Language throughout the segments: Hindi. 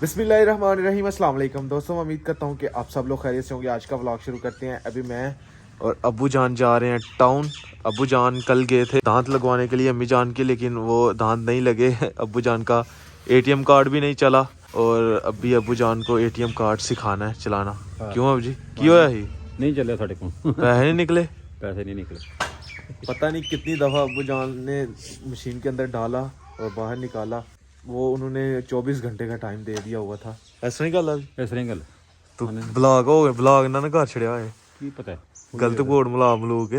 बिस्मिल्लाहिर्रहमानिर्रहीम, अस्सलाम वालेकुम दोस्तों। उम्मीद करता हूँ कि आप सब लोग खैरियत से होंगे। आज का व्लॉग शुरू करते हैं। अभी मैं और अब्बू जान जा रहे हैं टाउन। अब्बू जान कल गए थे दांत लगवाने के लिए अम्मी जान के, लेकिन वो दांत नहीं लगे। अब्बू जान का एटीएम कार्ड भी नहीं चला और अभी अब्बू जान को एटीएम कार्ड सिखाना है चलाना। क्यों अब जी क्यों होया ही नहीं चलिया साढ़े को पैसे नहीं निकले। पैसे नहीं निकले। पता नहीं कितनी दफ़ा अब्बू जान ने मशीन के अंदर डाला और बाहर निकाला। वो उन्होंने 24 घंटे का टाइम दे दिया हुआ था। ऐसा नहीं गल इस तरह गल तू ब्लॉग हो गए, ब्लॉग ना घर छड़िया है की पता है गलत बोर्ड मिला मलू के।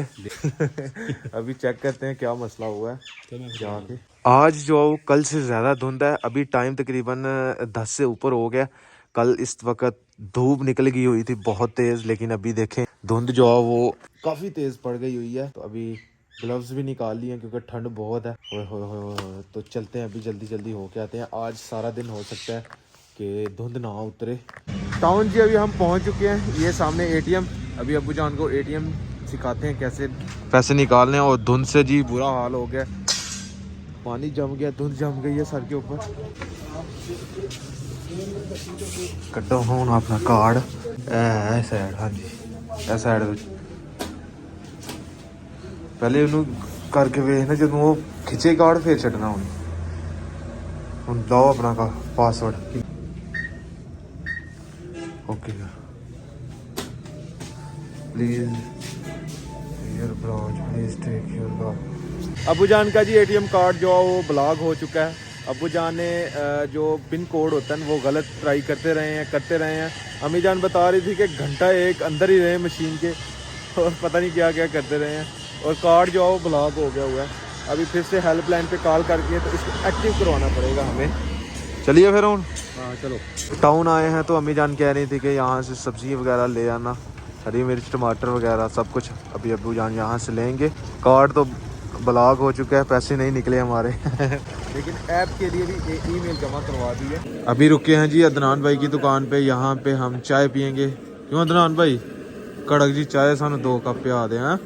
अभी चेक करते हैं क्या मसला हुआ है जाके। आज जो कल से ज़्यादा धुंध है। अभी टाइम तकरीबन 10 से ऊपर हो गया। कल इस वक्त धूप निकल गई हुई थी बहुत तेज़, लेकिन अभी देखें धुंध जो है वो काफ़ी तेज़ पड़ गई हुई है। तो अभी ग्लव्स भी निकाल लिए हैं क्योंकि ठंड बहुत है। ओए तो चलते हैं अभी जल्दी जल्दी हो के आते हैं। आज सारा दिन हो सकता है कि धुंध ना उतरे। टाउन जी अभी हम पहुंच चुके हैं। ये सामने एटीएम। अभी अब्बू जान को एटीएम सिखाते हैं कैसे पैसे निकालने हैं। और धुंध से जी बुरा हाल हो गया, पानी जम गया, धुंध जम गई है सर के ऊपर। कड्डो हूँ अपना कार्ड ए साइड। हाँ जी ए साइड पहले उन्होंने करके वेखना जो वो खिंचे कार्ड फिर छड़ना। हूँ लाओ अपना का password. Okay please your branch please take your card. अबू जान का जी एटीएम कार्ड जो है वो ब्लॉक हो चुका है। अबू जान ने जो पिन कोड होता है वो गलत ट्राई करते रहे हैं। अम्मी जान बता रही थी कि घंटा एक अंदर ही रहे मशीन के और पता नहीं क्या क्या करते रहे हैं और कार्ड जो है वो ब्लॉक हो गया हुआ है। अभी फिर से हेल्पलाइन पे कॉल करके तो इसको एक्टिव करवाना पड़ेगा हमें। चलिए फिर हम चलो टाउन आए हैं तो अम्मी जान कह रही थी कि यहाँ से सब्ज़ी वगैरह ले आना, हरी मिर्च टमाटर वगैरह सब कुछ। अभी अब्बू जान यहाँ से लेंगे। कार्ड तो ब्लॉक हो चुका है, पैसे नहीं निकले हमारे लेकिन ऐप के लिए भी ईमेल जमा करवा दी है। अभी रुके हैं जी अदनान भाई की दुकान पे। यहाँ पे हम चाय पियेंगे। क्यों अदनान भाई कड़क जी चाय सानू 2 कप पिया दे। हैं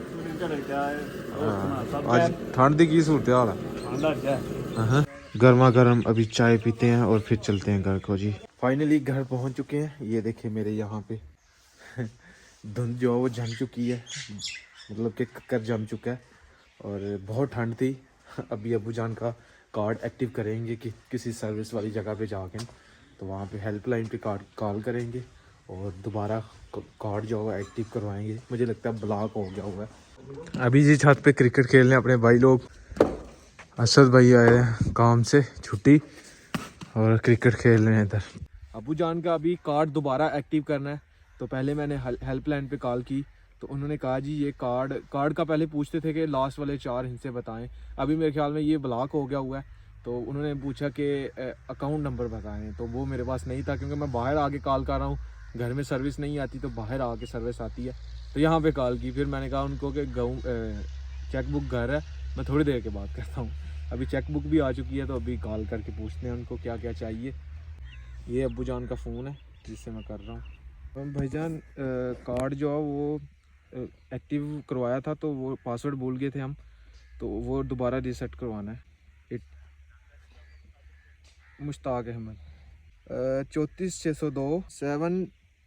आज ठंड की सूरत हाल है। गर्मा गर्म अभी चाय पीते हैं और फिर चलते हैं घर को जी। फाइनली घर पहुंच चुके हैं। ये देखिए मेरे यहाँ पे धुंध जो है वो जम चुकी है, मतलब कि कक्कर जम चुका है और बहुत ठंड थी। अभी अब्बू जान का कार्ड एक्टिव करेंगे कि किसी सर्विस वाली जगह पे जाके, तो वहाँ पे हेल्पलाइन पे कार्ड कॉल करेंगे और दोबारा कार्ड जो है एक्टिव करवाएंगे। मुझे लगता है ब्लॉक हो गया हुआ है। अभी जी छत पे क्रिकेट खेलने अपने भाई लोग। असद भाई आए हैं काम से छुट्टी और क्रिकेट खेल रहे हैं इधर। अबू जान का अभी कार्ड दोबारा एक्टिव करना है। तो पहले मैंने हेल्पलाइन पे कॉल की तो उन्होंने कहा जी ये कार्ड का पहले पूछते थे कि लास्ट वाले 4 हिस्से बताएं। अभी मेरे ख्याल में ये ब्लॉक हो गया हुआ है। तो उन्होंने पूछा कि अकाउंट नंबर बताएं, तो वो मेरे पास नहीं था क्योंकि मैं बाहर आके कॉल कर रहा हूँ। घर में सर्विस नहीं आती तो बाहर आके सर्विस आती है। तो यहाँ पे कॉल की, फिर मैंने कहा उनको कि चेकबुक घर है, मैं थोड़ी देर के बाद करता हूँ। अभी चेकबुक भी आ चुकी है तो अभी कॉल करके पूछते हैं उनको क्या क्या चाहिए। ये अब्बू जान का फ़ोन है जिससे मैं कर रहा हूँ। भाईजान कार्ड जो है वो एक्टिव करवाया था तो वो पासवर्ड भूल गए थे हम, तो वो दोबारा रीसेट करवाना है। मुश्ताक अहमद 34 602 7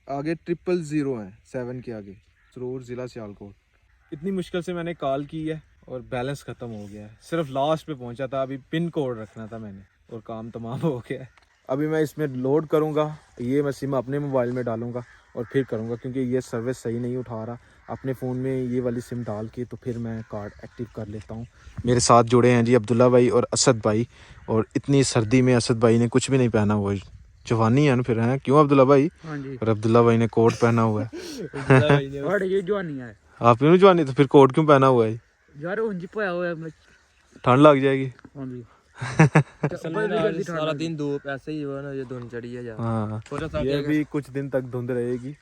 आगे 000 है 7 के आगे, सरूर ज़िला सियालकोट। इतनी मुश्किल से मैंने कॉल की है और बैलेंस ख़त्म हो गया है। सिर्फ लास्ट पे पहुंचा था। अभी पिन कोड रखना था मैंने और काम तमाम हो गया है। अभी मैं इसमें लोड करूंगा, ये मैं सिम अपने मोबाइल में डालूंगा और फिर करूंगा क्योंकि ये सर्विस सही नहीं उठा रहा। अपने फ़ोन में ये वाली सिम डाल के तो फिर मैं कार्ड एक्टिव कर लेता हूँ। मेरे साथ जुड़े हैं जी अब्दुल्ला भाई और असद भाई। और इतनी सर्दी में असद भाई ने कुछ भी नहीं पहना हुआ, जवानी है ना फिर हैं। क्यों अब्दुल्ला भाई? हाँ जी। और अब्दुल्ला भाई ने कोट पहना हुआ है और ये जवानी है आप क्यों जवानी, तो फिर कोट क्यों पहना हुआ है? यार उंजी पोया हुआ है। ठंड लग जाएगी। हाँ जी। सारा दिन धूप ऐसे ही हुआ ना, ये धुंध चढ़ी है यार। हाँ ये भी कुछ दिन तक धुंध रहेगी।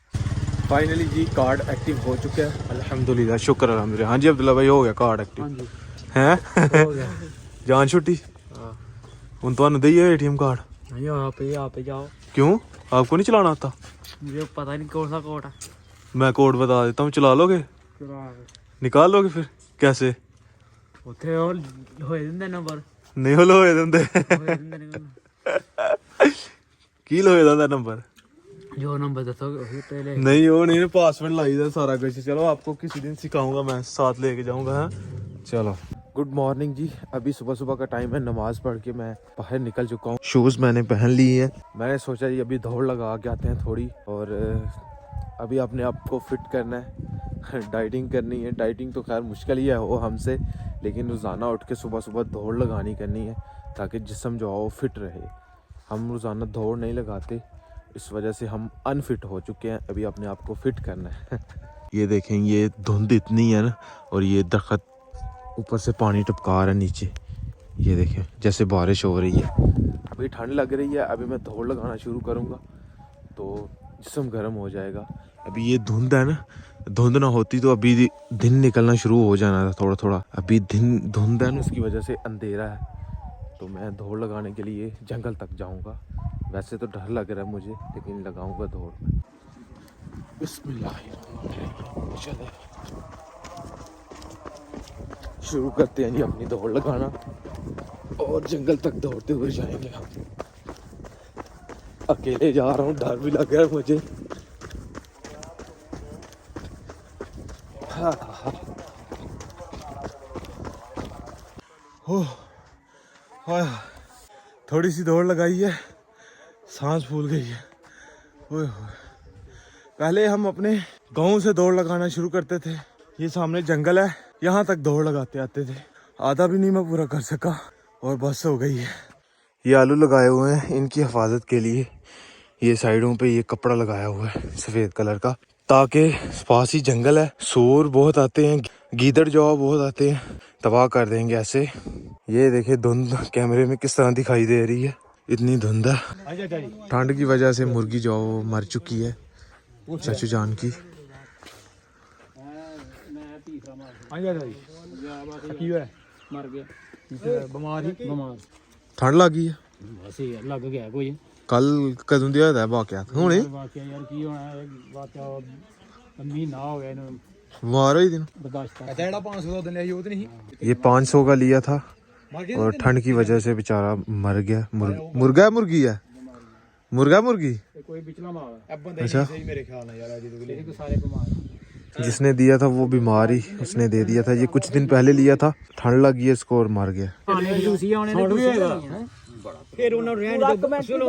फाइनली जी कार्ड एक्टिव हो चुका है अल्हम्दुलिल्लाह, शुक्र अल्हम्दुलिल्लाह। हाँ जी अब्दुल्ला भाई हो गया कार्ड एक्टिव। हाँ जी हैं जान छुट्टी उन तो दे एटीएम कार्ड। यहाँ पे जाओ। क्यों आपको नहीं चलाना आता? मुझे पता नहीं कौन सा कोड है। मैं कोड बता देता हूँ, चला लोगे? निकाल लोगे फिर कैसे? उथे और होए दिंदे नंबर नहीं होलो होए दिंदे। ਕੀ ਲੋਏਦਾ ਦਾ नंबर जो नंबर दसोगे वही पहले नहीं वो नहीं पासवर्ड लाई था सारा कुछ। चलो आपको किसी दिन सिखाऊंगा, मैं साथ लेके जाऊंगा। हाँ चलो गुड मॉर्निंग जी। अभी सुबह सुबह का टाइम है, नमाज पढ़ के मैं बाहर निकल चुका हूँ। शूज़ मैंने पहन लिए हैं। मैंने सोचा जी अभी दौड़ लगा के आते हैं थोड़ी, और अभी अपने आप को फिट करना है, डाइटिंग करनी है। डाइटिंग तो खैर मुश्किल ही है वो हमसे, लेकिन रोज़ाना उठ के सुबह सुबह दौड़ लगानी करनी है ताकि जिस्म जो है वो फिट रहे। हम रोज़ाना दौड़ नहीं लगाते, इस वजह से हम अनफिट हो चुके हैं। अभी अपने आप को फिट करना है। ये देखें, ये धुंध इतनी है ना, और ये दरख्त ऊपर से पानी टपका रहा है नीचे। ये देखें जैसे बारिश हो रही है। अभी ठंड लग रही है, अभी मैं दौड़ लगाना शुरू करूँगा तो जिस्म गर्म हो जाएगा। अभी ये धुंध है ना, धुंध ना होती तो अभी दिन निकलना शुरू हो जाना था थोड़ा थोड़ा। अभी दिन धुंध है ना, उसकी वजह से अंधेरा है। तो मैं दौड़ लगाने के लिए जंगल तक जाऊंगा। वैसे तो डर लग रहा है मुझे, लेकिन लगाऊंगा दौड़ में। बिस्मिल्लाहिर्रहमानिर्रहीम। चलो शुरू करते हैं जी अपनी दौड़ लगाना, और जंगल तक दौड़ते हुए जाएंगे हम। अकेले जा रहा हूँ, डर भी लग रहा है मुझे। हाँ थोड़ी सी दौड़ लगाई है, सांस फूल गई है। ओए होए। पहले हम अपने गांव से दौड़ लगाना शुरू करते थे। ये सामने जंगल है, यहाँ तक दौड़ लगाते आते थे। आधा भी नहीं मैं पूरा कर सका और बस हो गई है। ये आलू लगाए हुए हैं इनकी हिफाजत के लिए। ये साइडों पे ये कपड़ा लगाया हुआ है सफ़ेद कलर का, ताकि पास ही जंगल है, शोर बहुत आते हैं, गीदड़ जो बहुत आते हैं, तबाह कर देंगे ऐसे। ये देखिए धुंध कैमरे में किस तरह दिखाई दे रही है, इतनी धुंध है। ठंड की वजह से मुर्गी जो मर चुकी है चाचू जान की। मर गया बीमार ठंड लग गई है, बस लग गया कोई कल कदों दिया है वाकया हुणे वाकया यार की होना है वाकया महीना हो गया इन्हें बीमार हुई दिन। बर्दाश्त कर जेड़ा 500 ਦਾ ਦਿਨ ਇਹ ਨਹੀਂ ये 500 का लिया था और ठंड की वजह से बेचारा मर गया। मुर्गा मुर्गी है, मुर्गा मुर्गी। कोई बिचला मार अच्छा ਸਹੀ ਮੇਰੇ ਖਿਆਲ ਨਾਲ ਯਾਰ लेकिन सारे बीमार जिसने दिया था वो बीमार ही उसने दे दिया था। ये कुछ दिन पहले लिया था, ठंड लगी है इसको और मर गया। ਫਿਰ ਉਹਨਾਂ ਰਹਿਣ ਦੇ ਸੁਣੋ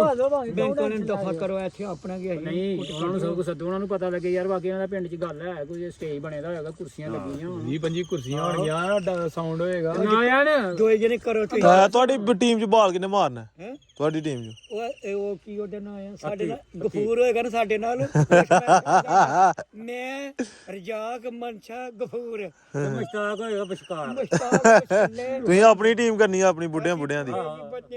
ਬੈਂਕ ਵਾਲਿਆਂ ਨੂੰ ਦਫਾ ਕਰੋ ਇੱਥੇ ਆਪਣਾ ਕੀ ਨਹੀਂ ਉਹਨਾਂ ਨੂੰ ਸਭ ਕੁਝ ਸੱਦੋ, ਉਹਨਾਂ ਨੂੰ ਪਤਾ ਲੱਗੇ ਯਾਰ ਬਾਕੀ ਉਹਨਾਂ ਦਾ ਪਿੰਡ 'ਚ ਗੱਲ ਹੈ, ਕੋਈ ਸਟੇਜ ਬਣੇਦਾ ਹੋਏਗਾ, ਕੁਰਸੀਆਂ ਲੱਗੀਆਂ 20-25 ਕੁਰਸੀਆਂ ਹੋਣਗੀਆਂ, ਸਾਊਂਡ ਹੋਏਗਾ ਨਾ ਯਾਰ ਦੋਏ ਜਣੇ ਕਰੋ ਤੁਸੀਂ। ਤੁਹਾਡੀ ਟੀਮ 'ਚ ਬਾਲ ਕਿਨੇ ਮਾਰਨਾ ਹੈ? ਤੁਹਾਡੀ ਟੀਮ 'ਚ ਉਹ ਕੀ ਉਹਦਾ ਨਾਂ ਆ ਸਾਡੇ ਨਾਲ ਗਫੂਰ ਹੋਏਗਾ ਨਾ ਸਾਡੇ ਨਾਲ ਮੈਂ ਰਜਾਕ ਮਨਸ਼ਾ ਗਫੂਰ ਮੁਸ਼ਤਾਕ ਹੋਏਗਾ ਬਸ਼ਕਾਰ। ਤੁਸੀਂ ਆਪਣੀ ਟੀਮ ਕਰਨੀ ਆ ਆਪਣੀ ਬੁੱਢਿਆਂ ਦੀ।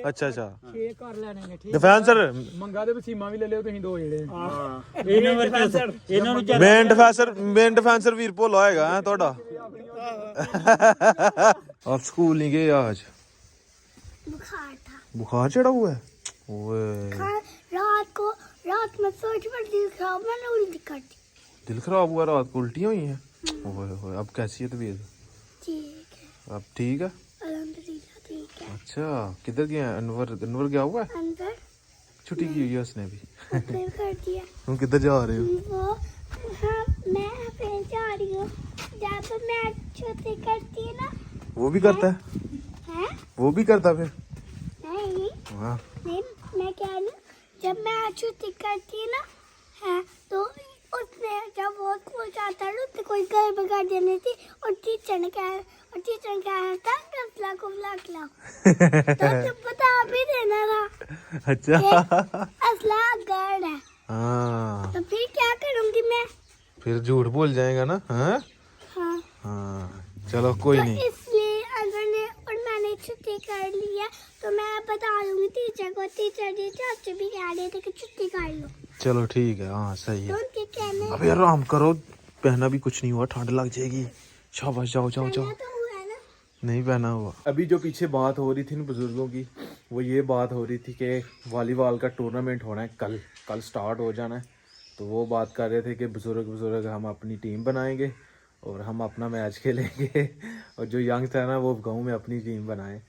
ਅੱਛਾ ਅੱਛਾ 6 ਕਰ ਲੈਣੇ ਨੇ ਠੀਕ। डिफेंसर ਮੰਗਾ ਦੇ ਵਸੀਮਾ ਵੀ ਲੈ ਲਿਓ ਤੁਸੀਂ ਦੋ ਜਿਹੜੇ ਇਹਨਾਂ ਨੂੰ मेन डिफेंसर वीर भोला होएगा है ਤੁਹਾਡਾ। आप स्कूल नहीं गए आज? बुखार था। बुखार चढ़ा हुआ है ओए। रात में सोच पर दिल खराब, मैंने उल्टी कर दी। दिल खराब हुआ, रात को उल्टियाँ हुई हैं। ओए होए, अब कैसी है तबीयत? ठीक है अब ठीक है अल्हम्दुलिल्लाह ठीक है। अच्छा किधर गया अनवर गया हुआ है? अंदर छुट्टी की हुई है उसने भी। कपड़े कर दिया तुम किधर जा रहे हो? वो हाँ मैं अपने जा रही हूँ, जब मैं छुट्टी करती है ना। वो भी करता है? है वो भी करता फिर? नहीं हाँ नहीं मैं कह रही हूँ जब मैं छुट्टी करती है ना है तो उसने जब वो स्कूल जाता है तो कोई घर बिगाड़ देनी थी, और टीचर ने कहा था असला को बुला के लाओ तो जब बता भी देना था। अच्छा असला गढ़ है हाँ, तो फिर क्या करूंगी मैं? फिर झूठ बोल जाएगा ना। हाँ हाँ हाँ चलो कोई तो नहीं। इसलिए अगर ने और मैंने छुट्टी कर ली है तो मैं बता दूंगी टीचर को। टीचर जी चाचू भी कह रहे थे कि छुट्टी कर लो, चलो ठीक है, हाँ सही तो है। उनके कहने अब यार आराम करो, पहना भी कुछ नहीं हुआ, ठंड लग जाएगी। शाबाश जाओ जाओ जाओ। तो हुआ ना। नहीं पहना हुआ। अभी जो पीछे बात हो रही थी ना बुजुर्गों की, वो ये बात हो रही थी कि वॉलीबॉल का टूर्नामेंट होना है कल स्टार्ट हो जाना है। तो वो बात कर रहे थे कि बुजुर्ग हम अपनी टीम बनाएंगे और हम अपना मैच खेलेंगे और जो यंगस्टर है ना वो गाँव में अपनी टीम बनाए।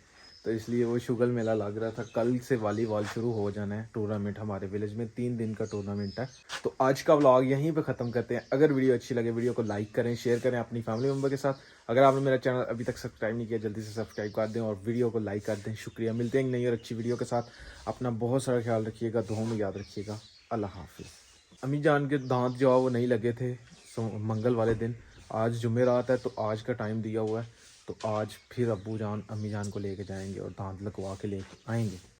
तो इसलिए वो शुगल मेला लग रहा था। कल से वॉलीबॉल शुरू हो जाना है, टूर्नामेंट हमारे विलेज में 3 दिन का टूर्नामेंट है। तो आज का व्लॉग यहीं पे ख़त्म करते हैं। अगर वीडियो अच्छी लगे वीडियो को लाइक करें, शेयर करें अपनी फैमिली मेम्बर के साथ। अगर आपने मेरा चैनल अभी तक सब्सक्राइब नहीं किया जल्दी से सब्सक्राइब कर दें और वीडियो को लाइक कर दें। शुक्रिया, मिलते हैं एक नई और अच्छी वीडियो के साथ। अपना बहुत सारा ख्याल रखिएगा, दुआओं में याद रखिएगा। अल्लाह हाफिज़। अम्मी जान के दांत जो है वो नहीं लगे थे मंगल वाले दिन, आज जुमेरात है तो आज का टाइम दिया हुआ है, तो आज फिर अब्बू जान अम्मी जान को लेके जाएंगे और दांत लगवा के लेके आएंगे।